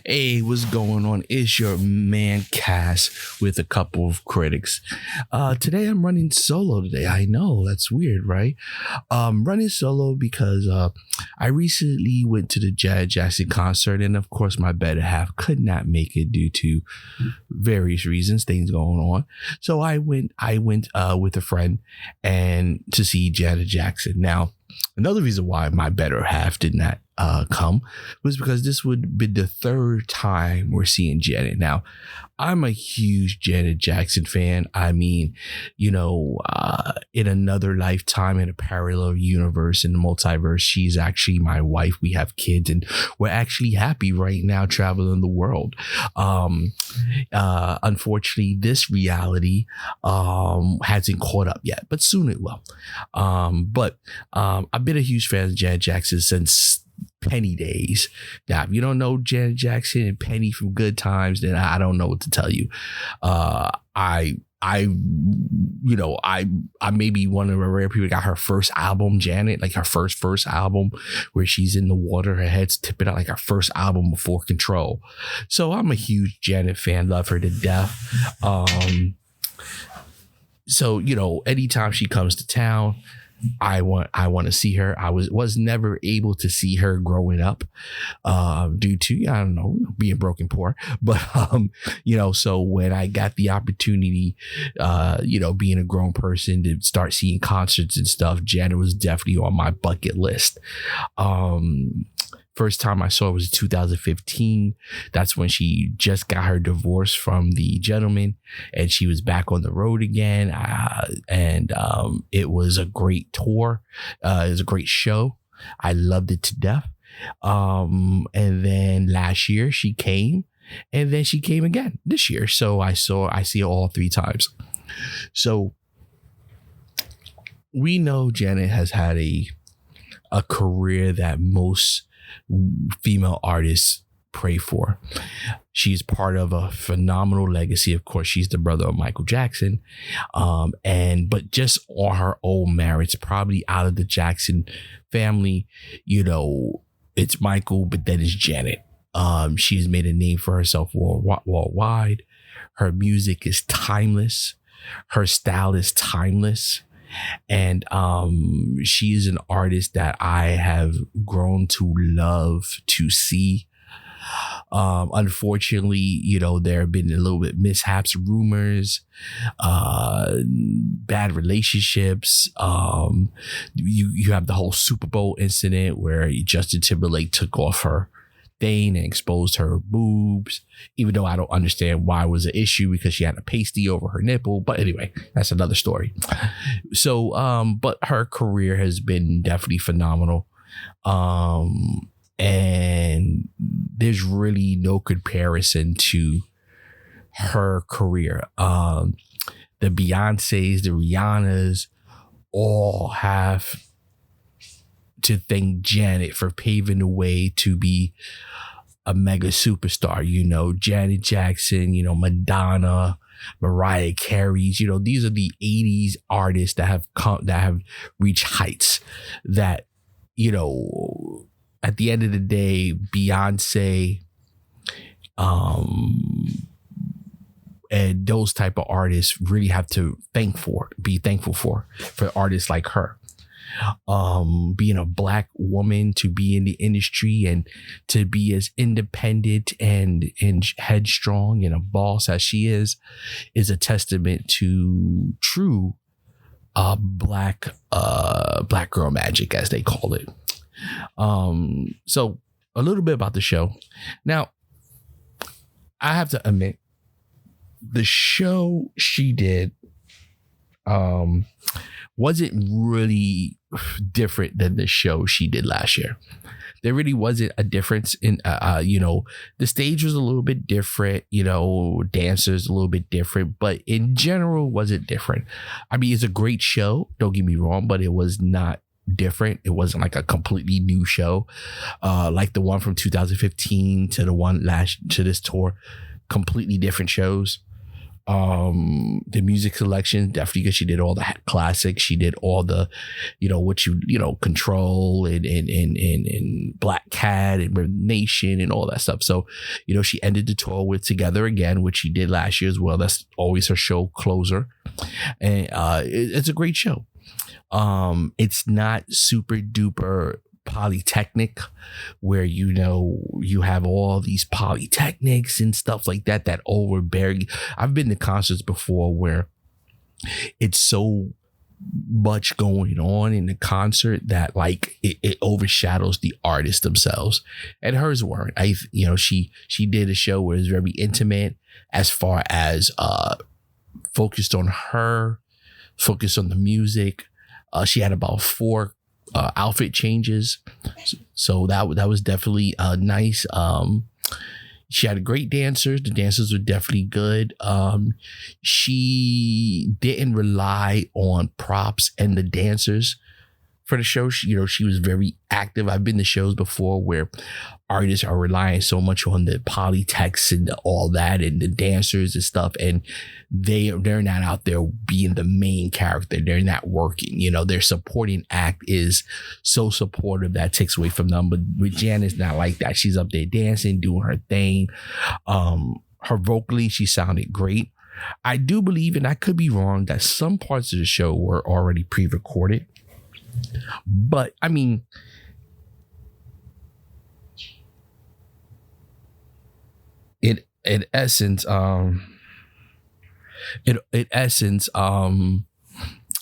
Hey, what's going on? It's your man Cass with a couple of critics. Today I'm running solo today. I know that's weird, right? Running solo because I recently went to the Janet Jackson concert, and of course my better half could not make it due to various reasons, things going on. So I went with a friend and to see Janet Jackson. Now, another reason why my better half did not come was because this would be the third time we're seeing Janet. Now, I'm a huge Janet Jackson fan. I mean, in another lifetime, in a parallel universe, in the multiverse, she's actually my wife. We have kids, and we're actually happy right now traveling the world. Unfortunately, this reality hasn't caught up yet, but soon it will. But I've been a huge fan of Janet Jackson since Penny days. Now, if you don't know Janet Jackson and Penny from Good Times, then I don't know what to tell you. I may be one of the rare people that got her first album, Janet, like her first album where she's in the water, her head's tipping out, like her first album before Control. So I'm a huge Janet fan, love her to death. So, anytime she comes to town, I want to see her. I was never able to see her growing up due to, I don't know, being broken poor. But, so when I got the opportunity, being a grown person to start seeing concerts and stuff, Janet was definitely on my bucket list. First time I saw her was 2015. That's when she just got her divorce from the gentleman and she was back on the road again. And it was a great tour. It was a great show. I loved it to death. And then last year she came, and then she came again this year. So I see her all three times. So we know Janet has had a career that most female artists pray for. She's part of a phenomenal legacy. Of course, she's the brother of Michael Jackson. But just on her own merits, probably out of the Jackson family, it's Michael, but then it's Janet. She's made a name for herself worldwide. Her music is timeless. Her style is timeless. And she is an artist that I have grown to love to see. Unfortunately, there have been a little bit mishaps, rumors, bad relationships. You have the whole Super Bowl incident where Justin Timberlake took off her thing and exposed her boobs, even though I don't understand why it was an issue because she had a pasty over her nipple. But anyway, that's another story. So, but her career has been definitely phenomenal. And there's really no comparison to her career. The Beyoncés, the Rihannas all have to thank Janet for paving the way to be a mega superstar. Janet Jackson, Madonna, Mariah Carey. These are the 80s artists that have reached heights that, at the end of the day, Beyonce, and those type of artists really have to be thankful for artists like her. Being a Black woman, to be in the industry and to be as independent and headstrong and a boss as she is a testament to true black girl magic, as they call it. So a little bit about the show. Now, I have to admit, the show she did wasn't really different than the show she did last year. There really wasn't a difference in, the stage was a little bit different, dancers a little bit different, but in general, wasn't different. I mean, it's a great show, don't get me wrong, but it was not different. It wasn't like a completely new show, like the one from 2015 to the one to this tour, completely different shows. The music selection, definitely, because she did all the classics. She did all the, Control and Black Cat and Rhythm Nation and all that stuff. So, she ended the tour with Together Again, which she did last year as well. That's always her show closer. And it's a great show. It's not super duper polytechnic where you have all these polytechnics and stuff like that overbearing. I've been to concerts before where it's so much going on in the concert that like it overshadows the artists themselves, and hers weren't. She did a show where it was very intimate as far as focused on the music. She had about 4 outfit changes, so that was definitely nice. She had great dancers. The dancers were definitely good. She didn't rely on props and the dancers for the show. She was very active. I've been to shows before where artists are relying so much on the polytext and all that and the dancers and stuff, and they're not out there being the main character. They're not working. Their supporting act is so supportive that takes away from them. But with Janet's not like that. She's up there dancing, doing her thing. Her vocally, she sounded great. I do believe, and I could be wrong, that some parts of the show were already pre-recorded. But I mean, in essence,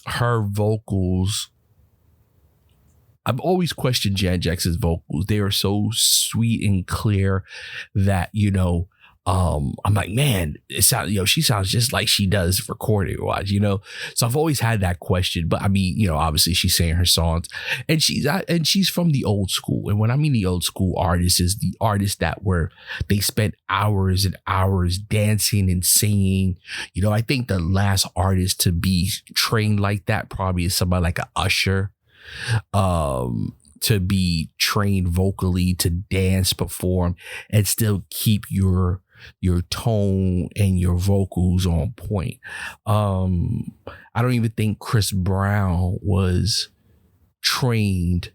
her vocals, I've always questioned Janet Jackson's vocals. They are so sweet and clear that I'm like, man, it sounds, she sounds just like she does recorded wise, So I've always had that question. But I mean, obviously she's saying her songs, and she's from the old school. And when I mean the old school artists, is the artists that they spent hours and hours dancing and singing. I think the last artist to be trained like that probably is somebody like a Usher. To be trained vocally to dance, perform, and still keep your tone and your vocals on point. I don't even think Chris Brown was trained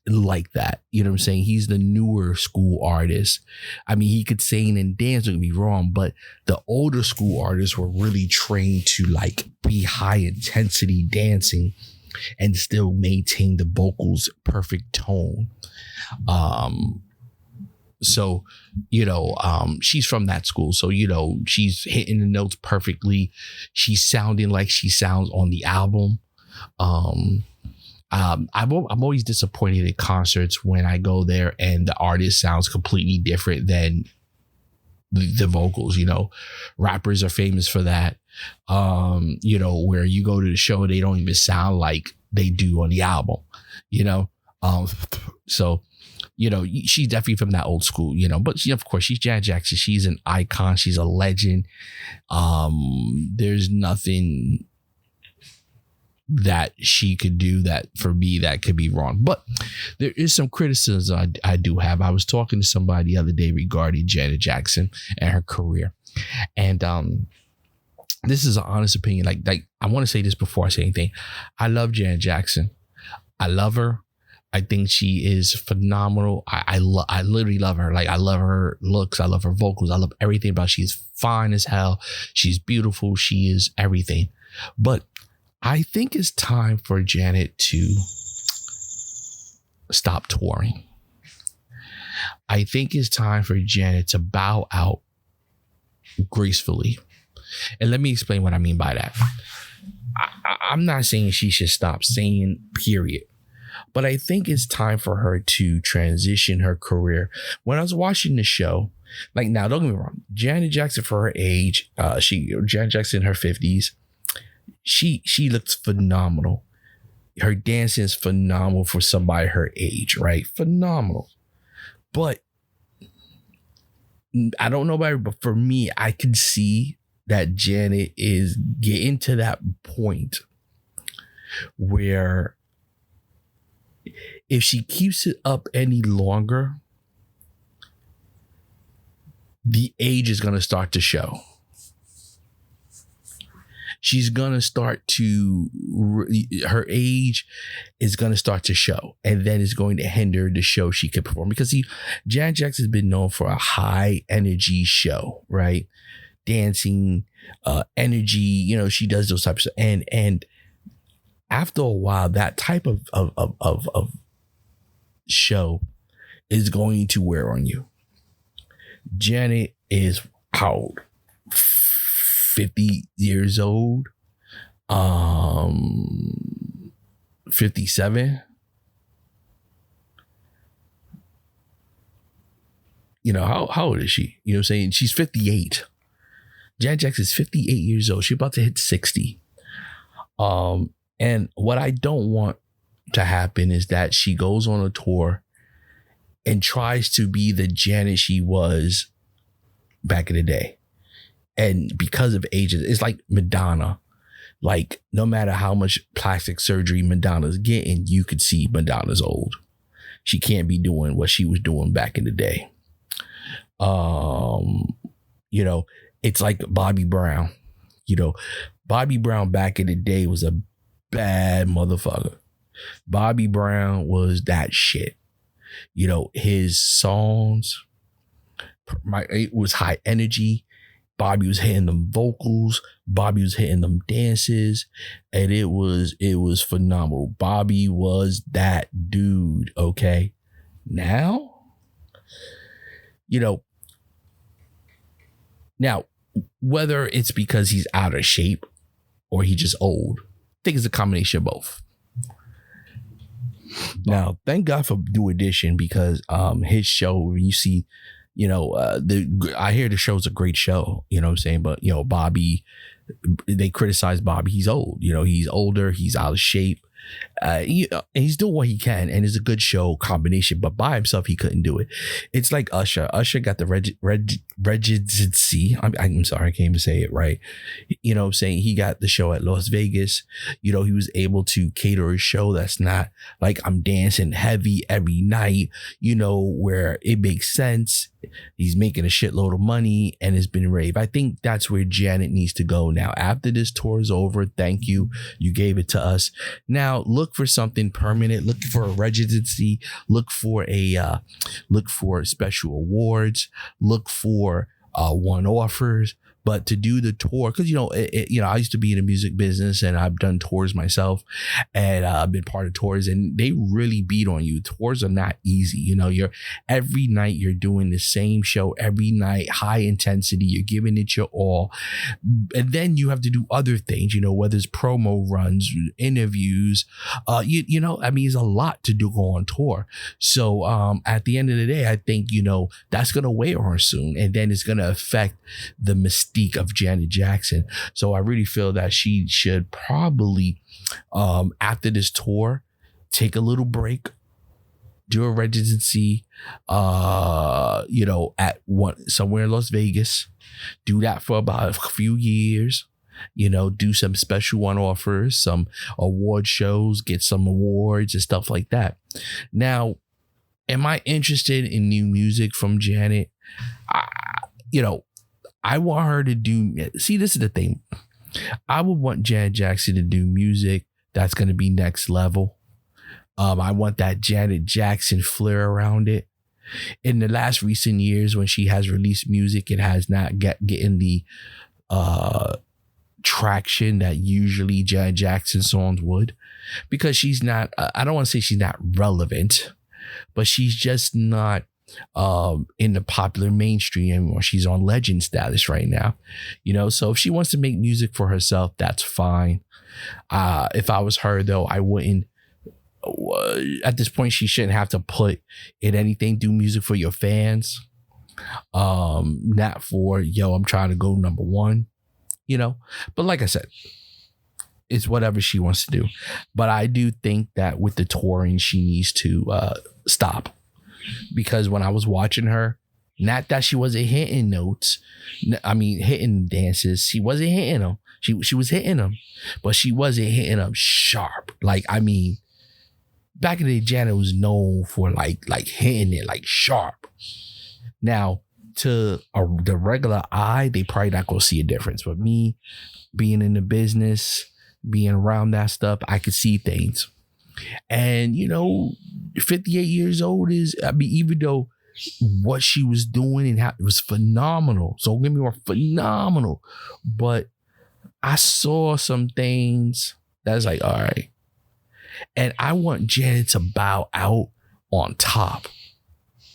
like that. You know what I'm saying? He's the newer school artist. I mean, he could sing and dance, don't get me wrong, but the older school artists were really trained to like be high intensity dancing and still maintain the vocals perfect tone. So, she's from that school. So, she's hitting the notes perfectly. She's sounding like she sounds on the album. I'm always disappointed at concerts when I go there and the artist sounds completely different than the vocals. Rappers are famous for that. Where you go to the show, they don't even sound like they do on the album, so she's definitely from that old school, but of course she's Janet Jackson. She's an icon. She's a legend. There's nothing that she could do that for me that could be wrong, but there is some criticism I do have. I was talking to somebody the other day regarding Janet Jackson and her career, and this is an honest opinion. Like I want to say this before I say anything. I love Janet Jackson. I love her. I think she is phenomenal. I literally love her. Like, I love her looks. I love her vocals. I love everything about her. She's fine as hell. She's beautiful. She is everything. But I think it's time for Janet to stop touring. I think it's time for Janet to bow out gracefully. And let me explain what I mean by that. I'm not saying she should stop singing, period. But I think it's time for her to transition her career. When I was watching the show, like, now, don't get me wrong, Janet Jackson for her age, Janet Jackson in her 50s, she looks phenomenal. Her dancing is phenomenal for somebody her age, right? Phenomenal. But I don't know about her, but for me, I can see that Janet is getting to that point where if she keeps it up any longer, the age is going to start to show. she's gonna start to her age is gonna start to show, and then it's going to hinder the show she could perform. Because see, Janet Jackson has been known for a high energy show, right? Dancing, energy, you know, she does those types of, and after a while, that type of show is going to wear on you. Janet is how 50 years old, 57. You know, how old is she? You know what I'm saying? She's 58. Janet Jackson is 58 years old. She's about to hit 60. And what I don't want to happen is that she goes on a tour and tries to be the Janet she was back in the day. And because of ages, it's like Madonna. Like, no matter how much plastic surgery Madonna's getting, you could see Madonna's old. She can't be doing what she was doing back in the day. You know, it's like Bobby Brown. You know, Bobby Brown back in the day was a bad motherfucker. Bobby Brown was that shit. You know, his songs, it was high energy. Bobby was hitting them vocals. Bobby was hitting them dances, and it was phenomenal. Bobby was that dude. Okay, now, you know, whether it's because he's out of shape or he just old, I think it's a combination of both. Now, thank God for New Edition, because his show, you see, you know, I hear the show's a great show, you know what I'm saying? But, you know, Bobby, they criticize Bobby. He's old, you know, he's older, he's out of shape. He's doing what he can, and it's a good show combination, but by himself he couldn't do it. It's like Usher got the Regency. I'm sorry, I can't even say it right. You know what I'm saying? He got the show at Las Vegas. You know, he was able to cater a show that's not like I'm dancing heavy every night, you know, where it makes sense. He's making a shitload of money and it's been rave. I think that's where Janet needs to go now. After this tour is over, thank you. You gave it to us. Now look for something permanent. Look for a residency. Look for special awards. Look for one offers. But to do the tour, because you know, I used to be in the music business and I've done tours myself, and I've been part of tours, and they really beat on you. Tours are not easy. You know, every night you're doing the same show every night, high intensity. You're giving it your all, and then you have to do other things. You know, whether it's promo runs, interviews. You know, I mean, it's a lot to do go on tour. So at the end of the day, I think, you know, that's gonna weigh on her soon, and then it's gonna affect the mystique of Janet Jackson. So I really feel that she should probably, after this tour, take a little break, do a residency, you know, somewhere in Las Vegas, do that for about a few years, you know, do some special one offers, some award shows, get some awards and stuff like that. Now, am I interested in new music from Janet? You know, I want her to see, this is the thing. I would want Janet Jackson to do music that's going to be next level. I want that Janet Jackson flair around it. In the last recent years, when she has released music, it has not getting the traction that usually Janet Jackson songs would, because she's not, I don't want to say she's not relevant, but she's just not in the popular mainstream anymore. She's on legend status right now, you know. So if she wants to make music for herself, that's fine. If I was her, though, I wouldn't. At this point, she shouldn't have to put in anything. Do music for your fans, not for I'm trying to go number one, you know. But like I said, it's whatever she wants to do. But I do think that with the touring, she needs to stop. Because when I was watching her, not that she wasn't hitting notes, hitting dances, she wasn't hitting them. She was hitting them, but she wasn't hitting them sharp. Like, I mean, back in the day, Janet was known for like hitting it like sharp. Now, to the regular eye, they probably not gonna see a difference. But me being in the business, being around that stuff, I could see things. And 58 years old even though what she was doing and how it was phenomenal. So don't get me wrong, phenomenal. But I saw some things that's like, all right. And I want Janet to bow out on top.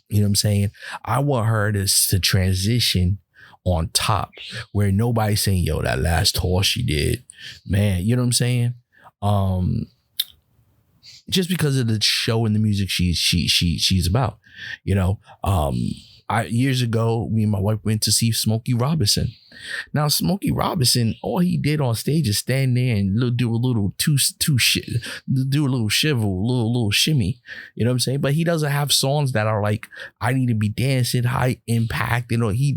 You know what I'm saying? I want her to transition on top where nobody's saying, yo, that last tour she did, man, you know what I'm saying? Just because of the show and the music she's about, years ago, me and my wife went to see Smokey Robinson. Now, Smokey Robinson, all he did on stage is stand there and do a little do a little shiver, a little shimmy. You know what I'm saying? But he doesn't have songs that are like, I need to be dancing, high impact. He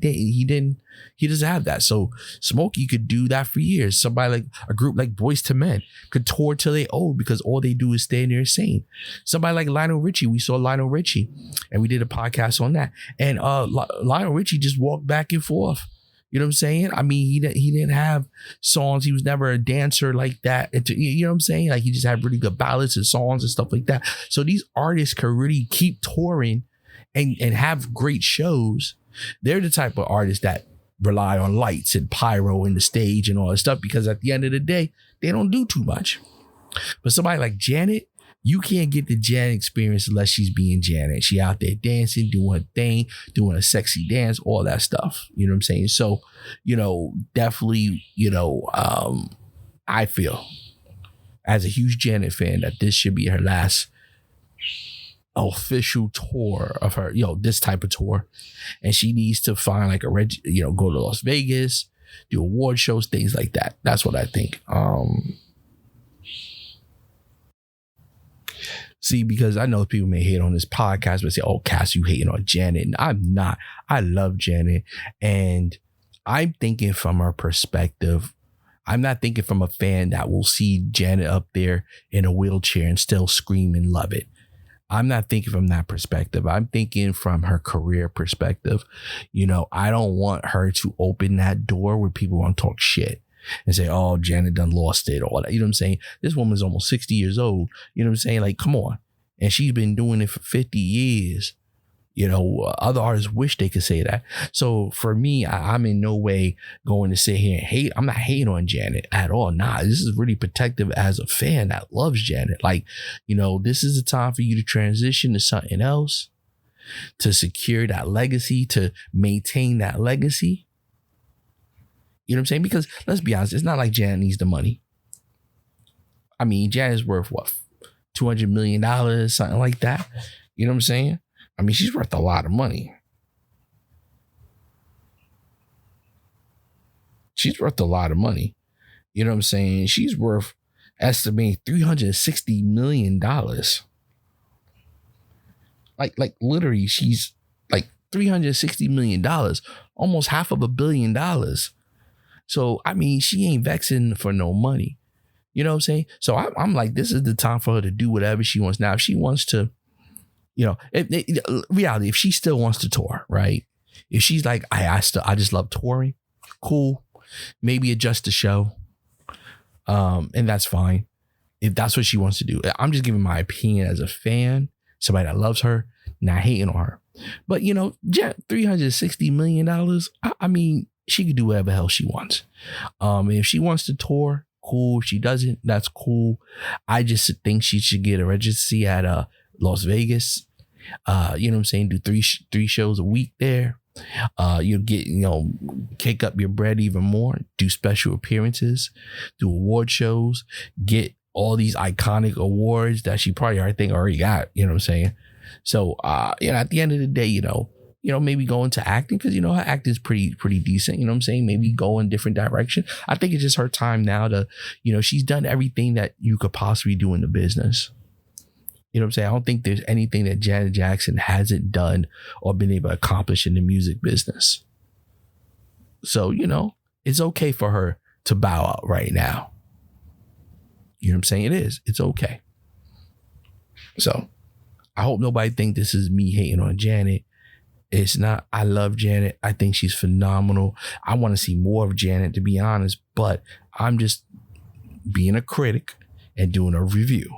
doesn't have that. So Smokey could do that for years. Somebody like a group like Boyz II Men could tour till they old because all they do is stand there and sing. Somebody like Lionel Richie, we saw Lionel Richie and we did a podcast on that. And Lionel Richie just walked back and forth. You know what I'm saying? I mean, he didn't have songs. He was never a dancer like that. You know what I'm saying? Like he just had really good ballads and songs and stuff like that. So these artists could really keep touring and have great shows. They're the type of artists that rely on lights and pyro in the stage and all that stuff because at the end of the day, they don't do too much. But somebody like Janet, you can't get the Janet experience unless she's being Janet. She out there dancing, doing her thing, doing a sexy dance, all that stuff. You know what I'm saying? So, definitely, I feel as a huge Janet fan that this should be her last official tour of her, this type of tour. And she needs to find like go to Las Vegas, do award shows, things like that. That's what I think. See, because I know people may hate on this podcast, but say, oh, Cass, you hating on Janet. And I'm not. I love Janet. And I'm thinking from her perspective. I'm not thinking from a fan that will see Janet up there in a wheelchair and still scream and love it. I'm not thinking from that perspective. I'm thinking from her career perspective. I don't want her to open that door where people want to talk shit and say, oh, Janet done lost it, all that. You know what I'm saying? This woman's almost 60 years old. You know what I'm saying? Like, come on. And she's been doing it for 50 years. Other artists wish they could say that. So for me, I'm in no way going to sit here and hate. I'm not hating on Janet at all. Nah, this is really protective as a fan that loves Janet. Like, this is the time for you to transition to something else, to secure that legacy, to maintain that legacy. You know what I'm saying? Because let's be honest, it's not like Janet needs the money. I mean, Janet's worth what? $200 million, something like that. You know what I'm saying? I mean, she's worth a lot of money. She's worth a lot of money. You know what I'm saying? She's worth estimated $360 million. Like literally, she's like $360 million, almost $500 million. So, I mean, she ain't vexing for no money. You know what I'm saying? So I'm like, this is the time for her to do whatever she wants. Now, if she wants to, reality, if she still wants to tour, right? If she's like, I just love touring, cool. Maybe adjust the show. And that's fine. If that's what she wants to do. I'm just giving my opinion as a fan, somebody that loves her, not hating on her. But, $360 million, I mean, she could do whatever the hell she wants. If she wants to tour, cool. If she doesn't, that's cool. I just think she should get a residency at Las Vegas. You know what I'm saying? Do three shows a week there. You'll get, kick up your bread even more. Do special appearances. Do award shows. Get all these iconic awards that she probably, I think, already got. You know what I'm saying? So, at the end of the day, maybe go into acting because, her acting is pretty decent. You know what I'm saying? Maybe go in different direction. I think it's just her time now to, she's done everything that you could possibly do in the business. You know what I'm saying? I don't think there's anything that Janet Jackson hasn't done or been able to accomplish in the music business. So, it's okay for her to bow out right now. You know what I'm saying? It is. It's okay. So I hope nobody think this is me hating on Janet. It's not. I love Janet. I think she's phenomenal. I want to see more of Janet, to be honest, but I'm just being a critic and doing a review.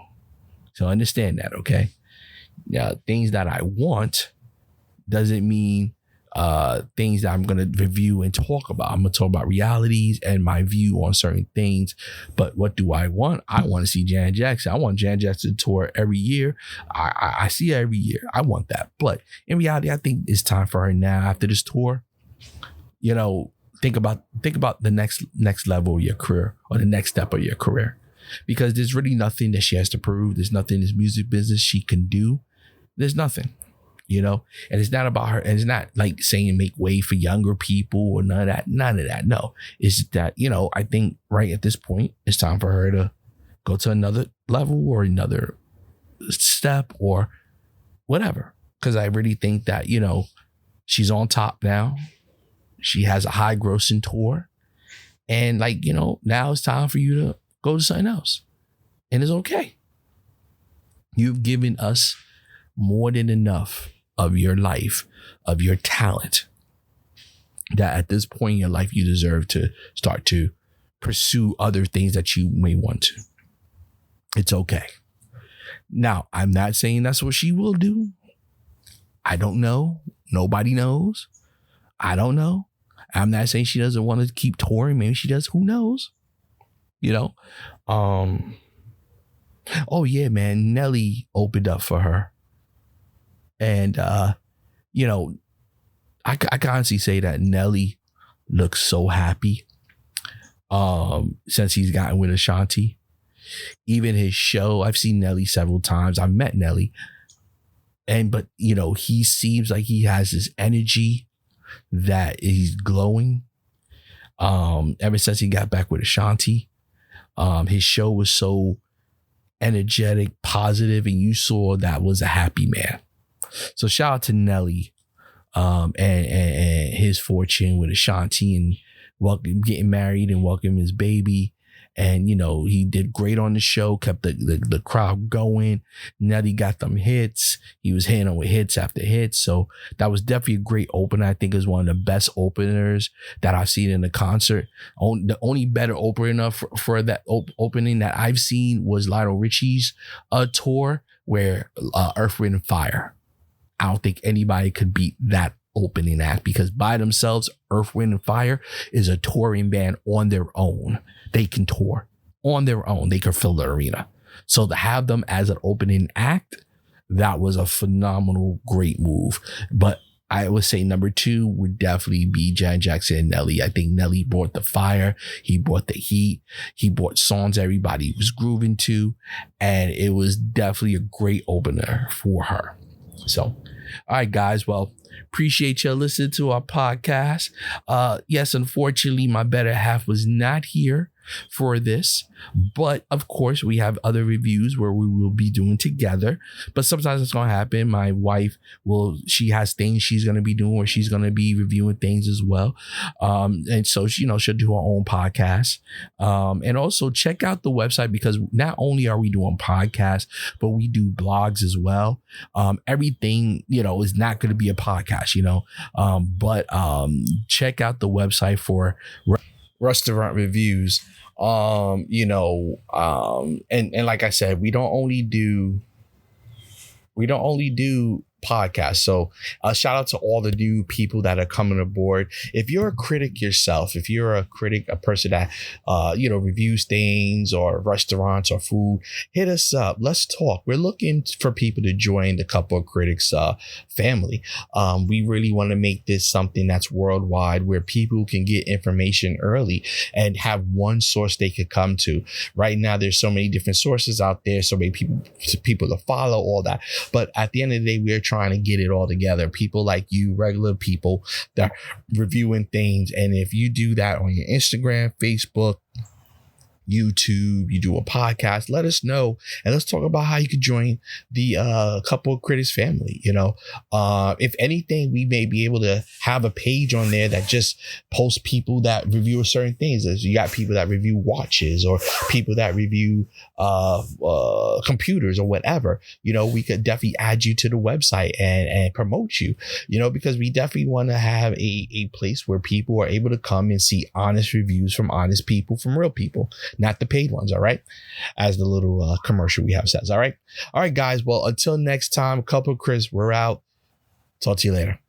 So understand that, okay? Now, things that I want doesn't mean things that I'm going to review and talk about. I'm going to talk about realities and my view on certain things. But what do I want? I want to see Janet Jackson. I want Janet Jackson to tour every year. I see her every year. I want that. But in reality, I think it's time for her now after this tour. You know, think about the next level of your career or the next step of your career. Because there's really nothing that she has to prove. There's nothing in this music business she can do. There's nothing. You know, and it's not about her, and it's not like saying make way for younger people or none of that. No, it's that, you know, I think right at this point, it's time for her to go to another level or another step or whatever. Because I really think that, you know, she's on top now. She has a high grossing tour. And like, you know, now it's time for you to go to something else. And it's okay. You've given us more than enough of your life, of your talent, that at this point in your life, you deserve to start to pursue other things that you may want to. It's okay. Now, I'm not saying that's what she will do. I don't know. Nobody knows. I don't know. I'm not saying she doesn't want to keep touring. Maybe she does. Who knows? You know? Oh, yeah, man. Nelly opened up for her. And, you know, I can honestly say that Nelly looks so happy since he's gotten with Ashanti. Even his show, I've seen Nelly several times. I've met Nelly. But, you know, he seems like he has this energy that he's glowing. Ever since he got back with Ashanti, his show was so energetic, positive, and you saw that was a happy man. So shout out to Nelly and his fortune with Ashanti and getting married and welcoming his baby. And, you know, he did great on the show, kept the crowd going. Nelly got them hits. He was hitting them with hits after hits. So that was definitely a great opener. I think it was one of the best openers that I've seen in the concert. The only better opener for that opening that I've seen was Lionel Richie's tour, where Earth, Wind, and Fire. I don't think anybody could beat that opening act, because by themselves, Earth, Wind, and Fire is a touring band on their own. They can tour on their own. They can fill the arena. So to have them as an opening act, that was a phenomenal, great move. But I would say number 2 would definitely be Janet Jackson and Nelly. I think Nelly brought the fire. He brought the heat. He brought songs everybody was grooving to. And it was definitely a great opener for her. So, all right, guys. Well, appreciate you listening to our podcast. Yes, unfortunately, my better half was not here for this, but of course we have other reviews where we will be doing together. But sometimes it's gonna happen. My wife she has things she's gonna be doing, or she's gonna be reviewing things as well, and so she, she'll do her own podcast. And also check out the website, because not only are we doing podcasts, but we do blogs as well. Everything is not going to be a podcast, but check out the website for restaurant reviews. And like I said, we don't only do podcasts. So shout out to all the new people that are coming aboard. If you're a critic yourself, if you're a critic, a person that reviews things or restaurants or food, hit us up. Let's talk. We're looking for people to join the Couple of Critics family. We really want to make this something that's worldwide, where people can get information early and have one source they could come to. Right now, there's so many different sources out there, so many people to follow, all that. But at the end of the day, we're trying to get it all together. People like you, regular people that are reviewing things. And if you do that on your Instagram, Facebook, YouTube, you do a podcast, let us know. And let's talk about how you could join the Couple of Critics family. If anything, we may be able to have a page on there that just posts people that review certain things. As you got people that review watches or people that review computers or whatever. We could definitely add you to the website and promote you, because we definitely want to have a place where people are able to come and see honest reviews from honest people, from real people, not the paid ones. All right. As the little commercial we have says. All right. All right, guys. Well, until next time, Couple of Chris, we're out. Talk to you later.